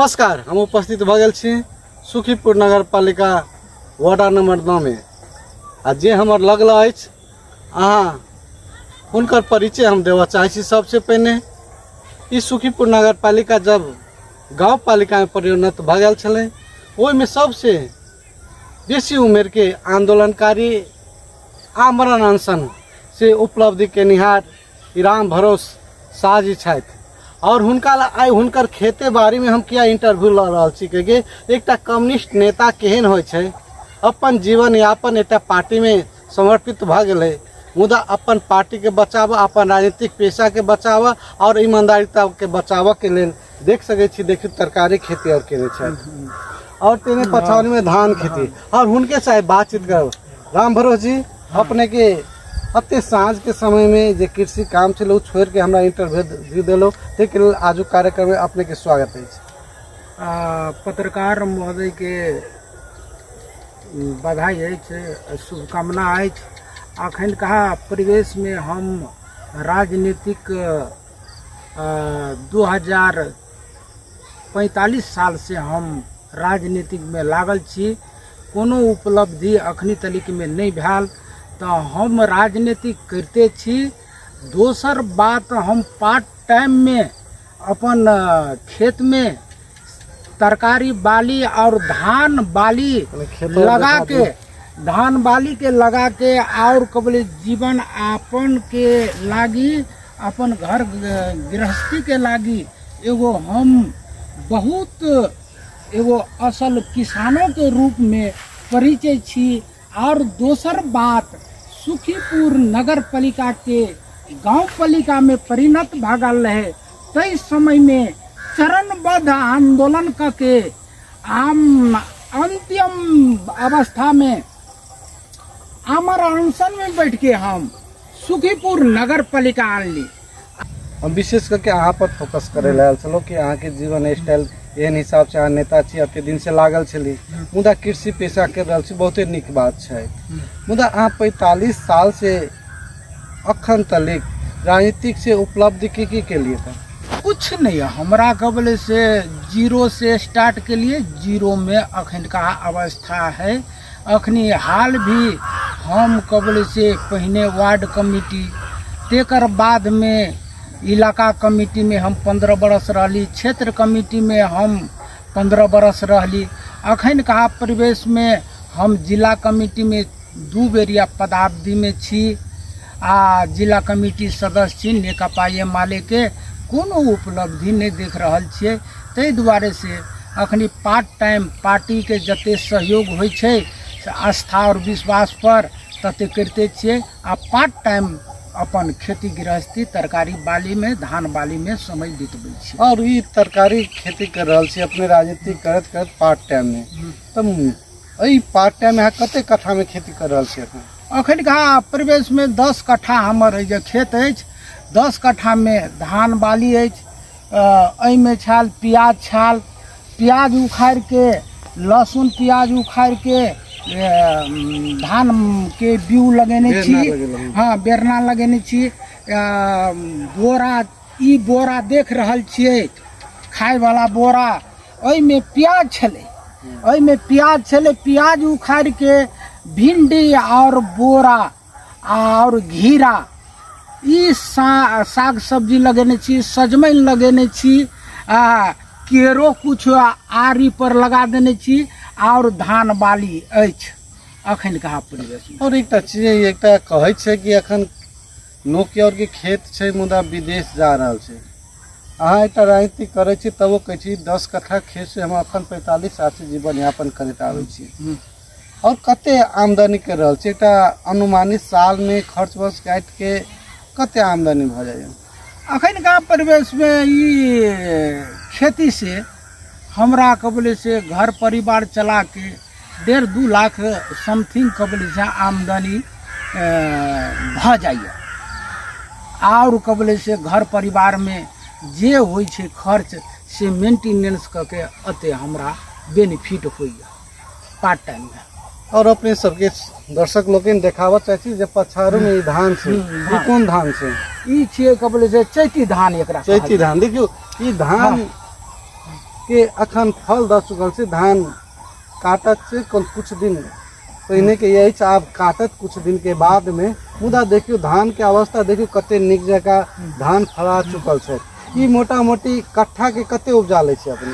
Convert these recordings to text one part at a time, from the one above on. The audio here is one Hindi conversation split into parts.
नमस्कार, हम उपस्थित भ गेल छी सुखीपुर नगर पालिका वार्ड नंबर 9 में। आ जे हमर लगल अछि अहाँ हुनकर परिचय हम देवा चाहे छी। सबसे पहले ई सुखीपुर नगर पालिका जब गाँव पालिका में परिणत भ गेल छलै, ओहि में सबसे बेसी उम्र के आंदोलनकारी आमरण अनशन से उपलब्धि के निहार राम भरोस शाह जी छथि। और हुनका आई हुनकर खेते बाड़ी में हम किया इंटरव्यू ल रहल छी कि एकटा कम्युनिस्ट नेता केहन होय छै, अपन जीवन यापन एकटा पार्टी में समर्पित भ गेलै, मुदा अपन पार्टी के बचाव, अपन राजनीतिक पेशा के बचाव और ईमानदारिता के बचाव के लेल देख सके छी। देखियो तरकारी खेती और केने छै और तेने पछाड़ी में धान खेती। और हुनके साथ बातचीत करब। राम भरोस जी, अपने के अते साँझ के समय में जे कृषि काम छे छोड़ के हमरा इंटरव्यू दिलो, आज कार्यक्रम में अपने के स्वागत है। पत्रकार महोदय के बधाई है, शुभकामना है। अखन कहा परिवेश में हम राजनीतिक 2045 साल से हम राजनीतिक में लागल छी। कोनो उपलब्धि अखनी तलिक में नहीं भेल तो हम राजनीतिक करते छी। दोसर बात, हम पार्ट टाइम में अपन खेत में तरकारी बाली और धान बाली लगा के और कबले जीवन यापन के लागी, अपन घर गृहस्थी के लागी एगो हम बहुत एगो असल किसानों के रूप में परिचय छी। और दोसर बात, सुखीपुर नगर पालिका के गांव पालिका में परिणत भागल रहे, तई समय में चरणबद्ध आंदोलन करके अंतिम अवस्था में आमर अनशन में बैठ के हम सुखीपुर नगर पालिका आनली। हम विशेष करके अहाँ पर फोकस करे लाल चलो कि अहाँ के जीवन स्टाइल एहन हिसाब से अहाँ नेता छी, अते दिन से लागल छली, मुदा कृषि पेशा कर रहल छी, बहुते निक बात छै। मुदा अहाँ 45 साल से अखन तक राजनीतिक से उपलब्धि के लिए था? कुछ नहीं, हमरा कबले से जीरो से स्टार्ट के लिए जीरो में अखन का अवस्था है। अखनी हाल भी हम कबले से पहले वार्ड कमेटी, तेकर बाद में इलाका कमेटी में हम 15 बरस रही, क्षेत्र कमेटी में हम 15 बरस रही। अखन कहा परिवेश में हम जिला कमेटी में 2 बेरिया पदावधि में छी। जिला कमेटी सदस्य छी। नेकपा माले के कोनो उपलब्धि नहीं देख रहल छियै, तै दुआरे से अखनी पार्ट टाइम पार्टी के जते सहयोग होइ छै आस्था और विश्वास पर तते करते छियै। आ पार्ट टाइम अपन खेती गृहस्थी तरकारी बाली में, धान बाली में समय बितबै छी। और ई तरकारी खेती कर रहल छी अपने राजनीति करत करत पार्ट टाइम में, तब ई पार्ट टाइम में कते कट्ठा में खेती कर रहल छी? अखन कहा परिवेश में 10 कट्ठा हमर खेत अछि। 10 कट्ठा में धान बाली अछि, में छाल प्याज छाल, प्याज उखाड़ के, लहसुन प्याज उखाड़ के धान के बीउ लगेने छी। हाँ, बेरना लगेने छी। बोरा, ई बोरा देख रहल छियै खाए वाला बोरा, में प्याज छले, में प्याज छले। प्याज उखाड़ के भिंडी और बोरा और घीरा, ई साग सब्जी लगेने छी, सजमैन लगेने छी, केरो कुछ आरी पर लगा देने छी और धान बाली अछि अखन कहा परिवेश में। और एकटा चीज एकटा कहै छै कि अखन नौकियर के खेत छै, मुदा विदेश जा रहल छै। अहाँ एकटा राजनीति करे छी तब कहै छी 10 कट्ठा खेत से हम अखन 45 साल से जीवन यापन करैत आबै छी, और कते आमदनी कर रहल छी? एकटा अनुमानित साल में खर्च वर्च काट के कते आमदनी भ जाए? अखन का परिवेश में ई खेती से हमरा कबले से घर परिवार चला के 1.5-2 लाख समथिंग कबले से आमदनी भ जाइए। और कबले से घर परिवार में जे होइ छे खर्च से मेंटेनेंस करके अते हमरा बेनिफिट होइए पार्ट टाइम में। और अपने सबके दर्शक लोग देखावा चाहे जे पछारू में धान से, कौन धान से? ई छे कबले से चैती धान। एकरा चैती धान, देखियो ई धान के अखन फल द चुकल से धान काटत से कुछ दिन पहले के यही आब काटत कुछ दिन के बाद में मुदा देखियो धान के अवस्था देखियो कते निक जगह धान फला चुकल से। ई मोटा मोटी कट्ठा के कते उपजा ले छे अपने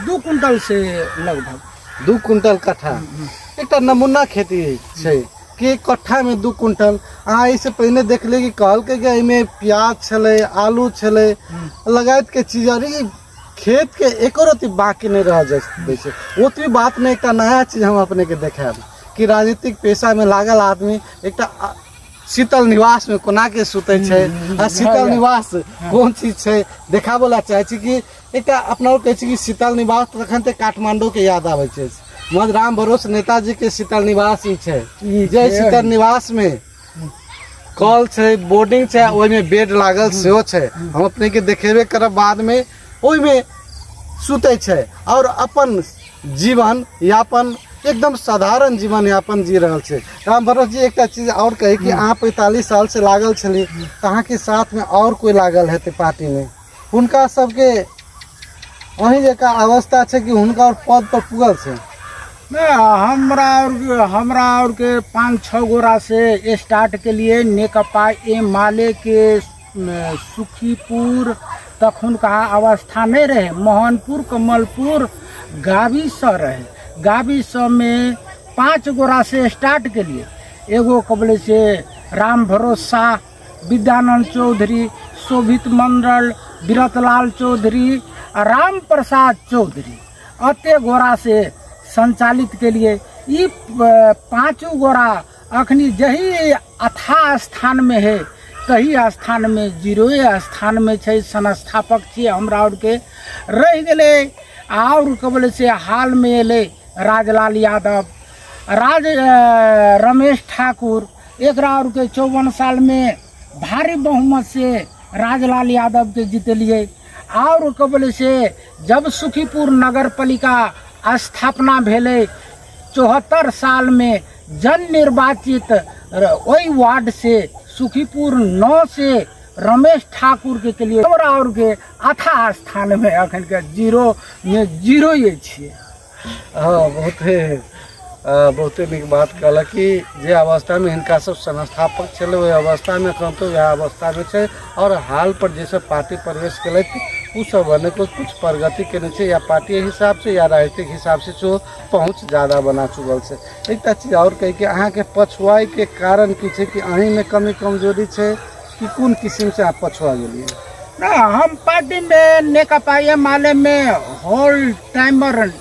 2 कुंटल से लगभग 2 कुंटल कट्ठा एक नमूना खेती है कि कट्ठा में 2 कुंटल। अहाँ इससे पहले देख ले कि कहल के में प्याज छले आलू छले लगायत के चीज और खेत के एक रति बाकी नहीं रह जाए ओतरी बात में एक नया चीज हम अपने के देखाब कि राजनीतिक पेशा में लागल आदमी एक शीतल निवास में कोना के सुते छे। शीतल निवास कौन चीज छे देखा बोला चाहे छी कि एक अपना कहे छी कि शीतल निवास तखन ते काठमांडू के याद आवे छे। राम भरोसे नेताजी के शीतल निवास ही छे जे शीतल निवास में कॉल छे बोर्डिंग छे ओय में बेड लागल सेहो छे हम अपने के देखेबे करब बाद में ओय में सुते छे और अपन जीवन यापन एकदम साधारण जीवन यापन जी रहा है। राम भरोस जी एक चीज और कहे कि अहाँ 45 साल से लागल छली अहाँ के साथ में और कोई लागल है पार्टी में उनका सबके वही जका अवस्था है कि उनका और पद पर पुगल से हमरा और के 5-6 गोरा से स्टार्ट के लिए नेकपा ए माले के सुखीपुर तक उनका अवस्था नहीं रहे। मोहनपुर कमलपुर गावी स रहे गावी सब में 5 गोरा से स्टार्ट के लिए एगो कबले से राम भरोसा विद्यानंद चौधरी शोभित मंडल बीरतलाल चौधरी और राम प्रसाद चौधरी अते गोरा से संचालित के लिए ये 5 गोरा अखनी जही अथा स्थान में है कही स्थान में 0 स्थान में छे संस्थापक छे हमरा और के रह गए और कबले से हाल में एले राजलाल यादव रमेश ठाकुर एक और के 54 साल में भारी बहुमत से राजलाल यादव के जीतलिए और कबले से जब सुखीपुर नगर पालिका स्थापना भेले 74 साल में जन निर्वाचित वही वार्ड से सुखीपुर 9 से रमेश ठाकुर के लिए और के अथा स्थान में अखन के 0 में 0 ये छे। हाँ बहुत निक बात कहला कि जे अवस्था में इनका सब संस्थापक चले वही अवस्था में कहूँ तो यह अवस्था में छे और हाल पर जैसे पार्टी प्रवेश कल उ सब बने कुछ प्रगति के नीचे या पार्टी हिसाब से या राजनीतिक हिसाब से जो पहुँच ज़्यादा बना चुकल से। एक चीज और कही कि अहाँ के पछुआई के कारण की छे कि अहीं में कमी कमजोरी छे कि कौन किस्म से आप पछुआ गए ना। हम पार्टी में नेकपा माले में होल टाइमर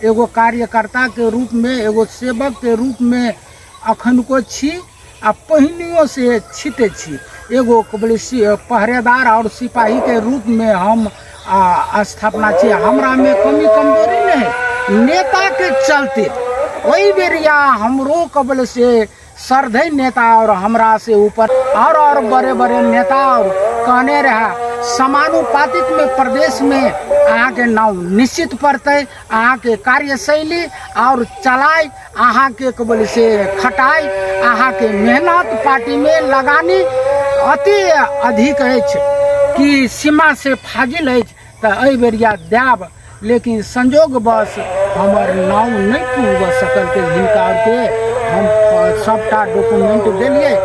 एगो कार्यकर्ता के रूप में एगो सेवक के रूप में अखन को छी आ पहिनियों से छिते छी एगो पहरेदार और सिपाही के रूप में हम स्थापना छी। हमरा में कमी कमजोरी नहीं नेता के चलते वही बेरिया हमरो कबल से सरधे नेता और हमरा से ऊपर और बड़े बड़े नेता और कहने रहा समानुपातिक में प्रदेश में अहाँ के नाम निश्चित पड़ते अहाँ के कार्यशैली और चलाए अहाँ के कबल से खटाई अहाँ के मेहनत पार्टी में लगानी अति अधिक है कि सीमा से फाजिल है तो बेरिया देव लेकिन संजोग बस हमार नाव नहीं पूग सकल के हिनका के हम सबटा डॉक्यूमेंट दिलिए।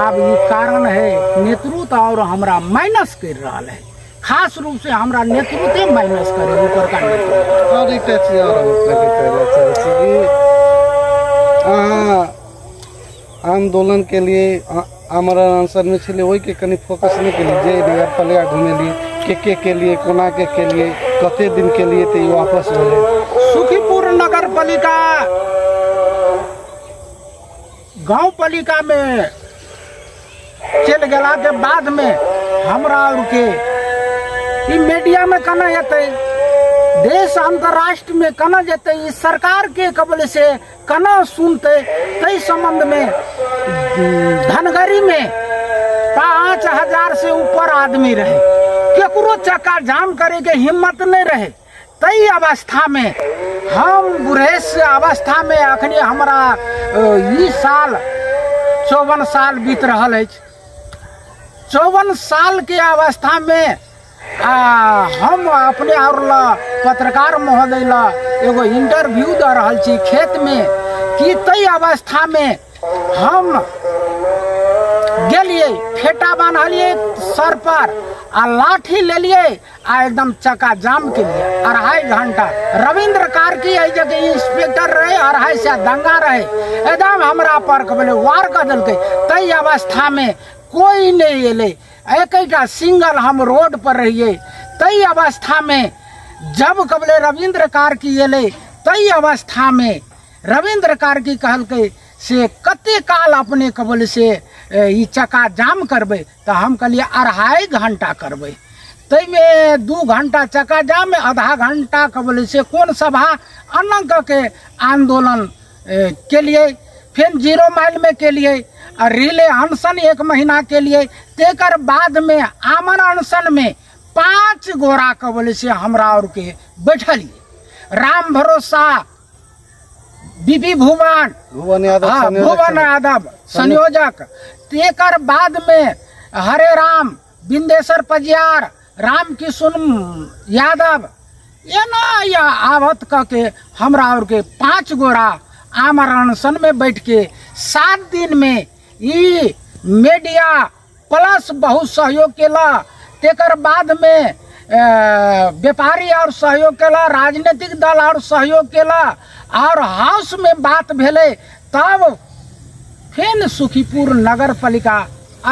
अब ये कारण है नेतृत्व और हमरा माइनस कर रहा है खास रूप से हमरा नेतृत्व माइनस करे ऊपर का नेतृत्व। और एक चीज और आंदोलन के लिए हमारा आंसर में छे वही के कनी फोकस नहीं के लिए जे नगर पालिका घूमे के लिए कोना के लिए कते दिन के लिए तो वापस भेले सुखीपुर नगर पालिका गांव पालिका में चल गला के बाद में हमरा और के मीडिया में कना जते देश अंतर्राष्ट्र में कना जते इस सरकार के कबल से कना सुनते कई संबंध में धनगरी में 5000 से ऊपर आदमी रहे केकरो चक्का जाम करे के हिम्मत नहीं रहे। तई अवस्था में हम बुढ़ेस अवस्था में अखनी हमारा ई साल 54 साल बीत रहा है 54 साल के अवस्था में हम अपने और ला पत्रकार महोदय ला एगो इंटरव्यू दे रहल छी खेत में कि तई अवस्था में हम गेलिए फेटा बांधलिए सर पर आ लाठी ले लिए आ एकदम चक्का जाम के लिए 2.5 घंटा रविंद्र कार्की आई जगह इंस्पेक्टर रहे 2.5 से दंगा रहे एकदम हमरा पर बोले वार कर दिलके तई अवस्था में कोई नहीं एले एक सिंगल हम रोड पर रहिए तई अवस्था में जब कबले रविंद्र कार्की एले तई अवस्था में रविंद्र कार्की कहलके से कते काल अपने कबल से ई चक्का जाम करबे तो हम कहलिए 2.5 घंटा करबे तई में 2 घंटा चक्का जाम में आधा घंटा कबल से कोन सभा अनंग के आंदोलन के लिए फिर 0 माइल में के लिए रिले अनशन 1 महीना के लिए तेकर बाद में आमन अनशन में 5 गोरा कबल से हमरा और के बैठलिए राम भरोसा बीपी भुवन यादव संयोजक तेकर बाद में हरे राम बिंदेश्वर पजियार राम किशुन यादव ये ना या आवत के हमरा और के 5 गोरा आमरण अनशन में बैठ के 7 दिन में ई मीडिया प्लस बहुत सहयोग केला तेकर बाद में व्यापारी और सहयोग केला राजनीतिक दल और सहयोग केला और हाउस में बात भेले तब फिर सुखीपुर नगर पालिका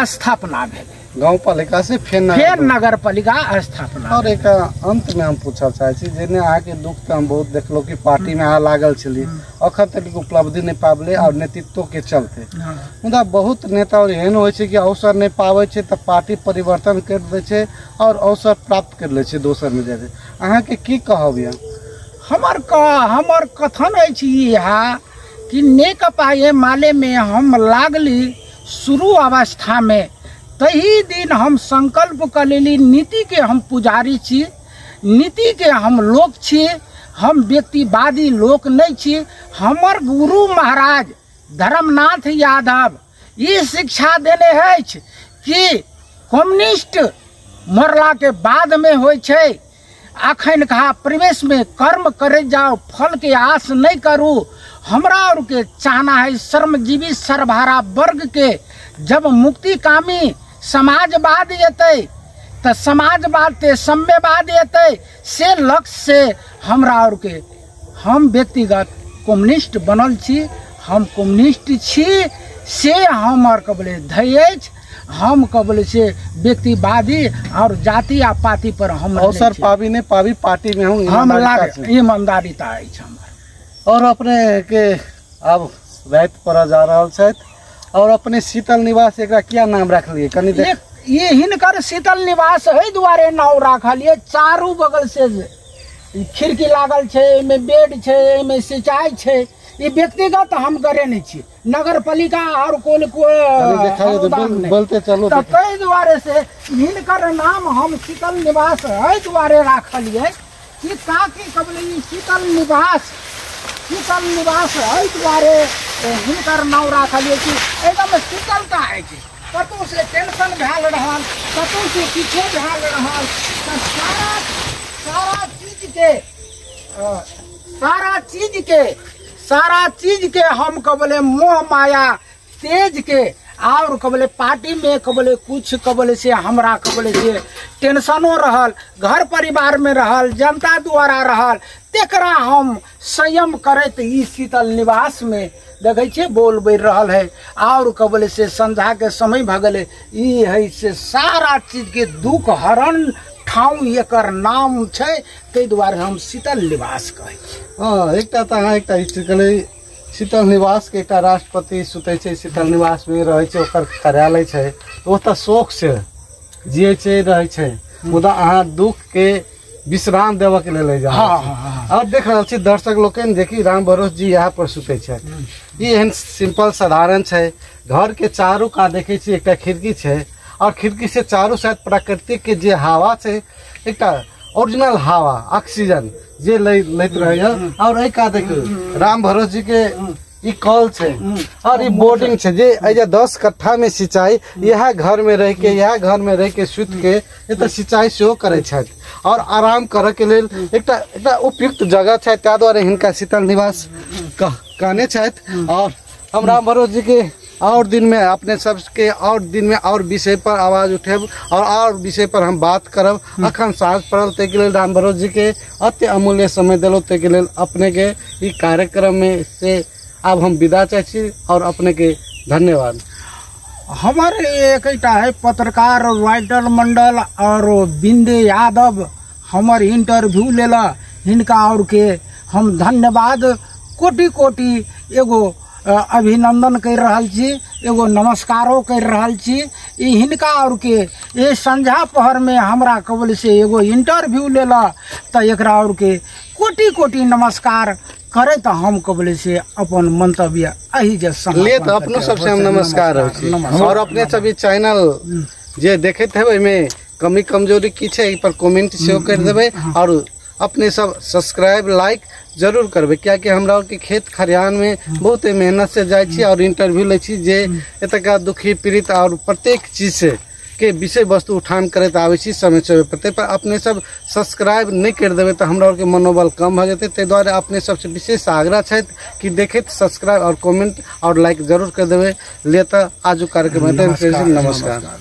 स्थापना भेले गाँव पालिका से फिर नगर पालिका स्थापना। और एक अंत में हम पूछल चाहे जेने अहाँ के दुख तो हम बहुत देखलो कि पार्टी में अहाँ लागल छली अखन तक उपलब्धि नहीं पाबले और नेतृत्व के चलते मुदा बहुत नेता और एहन होइ छै कि अवसर नहीं पावे छै त पार्टी परिवर्तन कर दे छै और अवसर प्राप्त कर ले छै दोसर में जाके अहाँ के की कहब या हमर कथन अछि इहा कि नेकपा ये माले में हम लागली शुरू अवस्था में तही दिन हम संकल्प कर लेली नीति के हम पुजारी छी नीति के हम लोग छी हम व्यक्तिवादी लोग नहीं छी हमर गुरु महाराज धर्मनाथ यादव ये शिक्षा देने है कि कम्युनिस्ट मरला के बाद में होय छै अखन कहा प्रवेश में कर्म करे जाओ फल के आस नहीं करू हमरा और के चाहना है श्रमजीवी सर्वहारा वर्ग के जब मुक्ति कामी समाजवाद एतै तो समाजवाद ते साम्यवाद एतै से लक्ष्य से हमरा और के हम व्यक्तिगत कम्युनिस्ट बनल छी हम कम्युनिस्ट छी से हमर कबले धैर्य हम कबले से व्यक्तिवादी और जाति आ पाति पर हम अवसर पावी नहीं पावी पार्टी में हम ईमानदारीता अछि हमर। और अपने के अब रात पर जा रहल छथि और अपने शीतल निवास एकरा क्या नाम रखलिए कनी ये हिनकर शीतल निवास है द्वारे नाम रखलिए चारू बगल से खिड़की लागल छै में बेड छै में सिंचाई छै ये व्यक्तिगत हम करे नहीं छी नगर पालिका और कोई बोलते चलो तै द्वारे से हिनकर नाम हम शीतल निवास है द्वारे रखलिए कि ताकि कबले शीतल निवास है द्वारे हिनकर नाम रखलिए कि एकदम शीतलता है कतौ से टेंशन भेल रहल कतौ से किछो भेल रहल सारा चीज के हम कबले मोह माया तेज के और कबले पार्टी में कबले कुछ कबले से हमरा कबले से टेंशनो रहल घर परिवार में रहल जनता द्वारा रहल तेकरा हम संयम करत ई शीतल निवास में देखे छे बोल बैर रहल है और कबले से संध्या के समय भगले ई है से सारा चीज के दुख हरण ठाव एकर नाम छै तै द्वारे हम शीतल निवास कहै छी। हाँ एक शीतल निवास के एक राष्ट्रपति सुते छै शीतल निवास में रहे छै ओकर कार्यालय छै ओत शौक से जिये छै रहे छै मुदा अहाँ दुख के विश्राम देव के ले जा और देख रहा छी दर्शक लोग देखी राम भरोस जी यहाँ पर सुते छै ये एहन सिंपल साधारण छै घर के चारू का देखे छी एक खिड़की छै और खिड़की से चारू साइड प्राकृतिक के जे हवा छै एक ओरिजिनल हवा ऑक्सीजन जे लैत रहे और एक देखियो राम भरोस जी के ई कॉल छे और ई बोर्डिंग छे जे एजा 10 कट्ठा में सिंचाई यह घर में रह के सुत के एत सिंचाई सेहो करे छथि और आराम करे के लेल एकटा उपयुक्त जगह छै, ता द्वारे हिनका शीतल निवास कहने छथि। और हम राम भरोसे जी के और दिन में अपने सबके और दिन में और विषय पर आवाज उठेब और विषय पर हम बात करब। अखन साँझ पड़ल ते के लेल राम भरोसे जी के अति अमूल्य समय दिलो ते के लेल अपने के ई कार्यक्रम में से अब हम विदा चाही और अपने के धन्यवाद। हमारे लिए एक है पत्रकार राइटर मंडल और बिंदे यादव हमार इंटरव्यू लेला, हिनका और के हम धन्यवाद कोटि कोटि एगो अभिनंदन कर रहल छी, एगो नमस्कारो कर रहल छी। हिनका और के ये संझा पहर में हमरा कबल से एगो इंटरव्यू लेला तो एकरा और के कोटि कोटि नमस्कार करे तो हम कबल से अपन मंतव्य अही जे ले तो अपनो सबसे हम नमस्कार और अपने सभी चैनल जे देखत है में कमी कमजोरी की छे पर कमेंट सेहो कर देबे और अपने सब सब्सक्राइब लाइक जरूर करबे, क्या कि हमरा के खेत खरियान में बहुत मेहनत से जाय छी और इंटरव्यू ले छी जे एतका दुखी पीड़ित और प्रत्येक चीज से के विषय वस्तु उठान करत आवे छी समय समय पर अपने सब सब्सक्राइब नहीं कर देवे तो हमरा के मनोबल कम हो जाते। ते द्वारा अपने सबसे विशेष आग्रह है कि देखे सब्सक्राइब और कमेंट और लाइक जरूर कर देवे। ले तो आज कार्यक्रम नमस्कार।